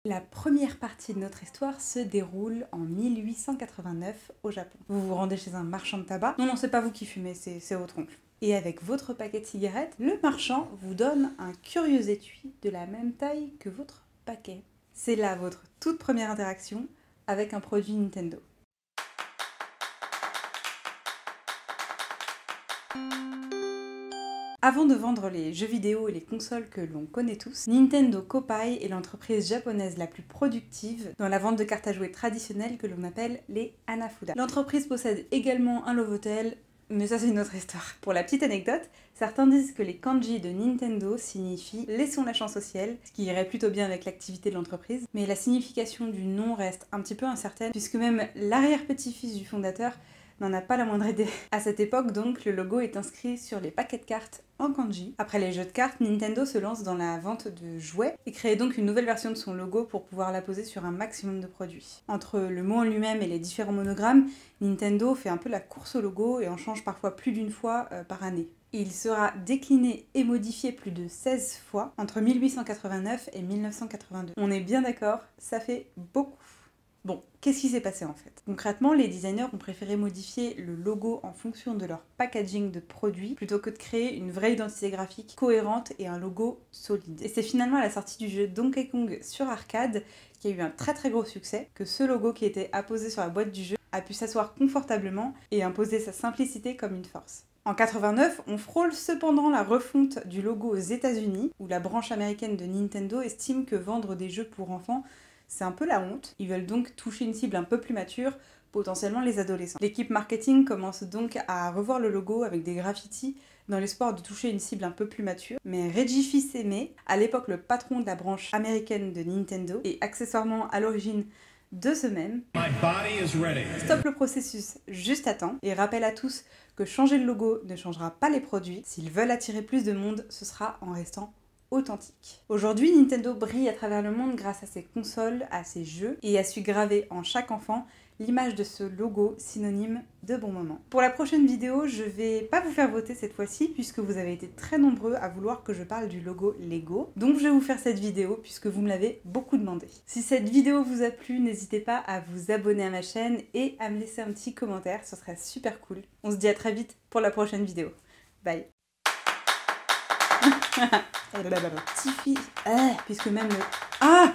La première partie de notre histoire se déroule en 1889 au Japon. Vous vous rendez chez un marchand de tabac. Non, c'est pas vous qui fumez, c'est votre oncle. Et avec votre paquet de cigarettes, le marchand vous donne un curieux étui de la même taille que votre paquet. C'est là votre toute première interaction avec un produit Nintendo. Avant de vendre les jeux vidéo et les consoles que l'on connaît tous, Nintendo Kopai est l'entreprise japonaise la plus productive dans la vente de cartes à jouer traditionnelles que l'on appelle les Hanafuda. L'entreprise possède également un Lovotel, mais ça c'est une autre histoire. Pour la petite anecdote, certains disent que les kanji de Nintendo signifient « laissons la chance au ciel », ce qui irait plutôt bien avec l'activité de l'entreprise, mais la signification du nom reste un petit peu incertaine, puisque même l'arrière-petit-fils du fondateur n'en a pas la moindre idée. À cette époque donc, le logo est inscrit sur les paquets de cartes en kanji. Après les jeux de cartes, Nintendo se lance dans la vente de jouets et crée donc une nouvelle version de son logo pour pouvoir la poser sur un maximum de produits. Entre le mot en lui-même et les différents monogrammes, Nintendo fait un peu la course au logo et en change parfois plus d'une fois par année. Il sera décliné et modifié plus de 16 fois entre 1889 et 1982. On est bien d'accord, ça fait beaucoup. Bon, qu'est-ce qui s'est passé en fait? Concrètement, les designers ont préféré modifier le logo en fonction de leur packaging de produits plutôt que de créer une vraie identité graphique cohérente et un logo solide. Et c'est finalement à la sortie du jeu Donkey Kong sur arcade, qui a eu un très gros succès, que ce logo qui était apposé sur la boîte du jeu a pu s'asseoir confortablement et imposer sa simplicité comme une force. En 89, on frôle cependant la refonte du logo aux États-Unis, où la branche américaine de Nintendo estime que vendre des jeux pour enfants c'est un peu la honte. Ils veulent donc toucher une cible un peu plus mature, potentiellement les adolescents. L'équipe marketing commence donc à revoir le logo avec des graffitis dans l'espoir de toucher une cible un peu plus mature. Mais Reggie Fils-Aimé, à l'époque le patron de la branche américaine de Nintendo, et accessoirement à l'origine de ce même, stoppe le processus juste à temps et rappelle à tous que changer le logo ne changera pas les produits. S'ils veulent attirer plus de monde, ce sera en restant authentique. Aujourd'hui, Nintendo brille à travers le monde grâce à ses consoles, à ses jeux, et a su graver en chaque enfant l'image de ce logo synonyme de bon moment. Pour la prochaine vidéo, je vais pas vous faire voter cette fois-ci, puisque vous avez été très nombreux à vouloir que je parle du logo Lego. Donc je vais vous faire cette vidéo, puisque vous me l'avez beaucoup demandé. Si cette vidéo vous a plu, n'hésitez pas à vous abonner à ma chaîne et à me laisser un petit commentaire, ce serait super cool. On se dit à très vite pour la prochaine vidéo. Bye. Petit fils, puisque même le... Ah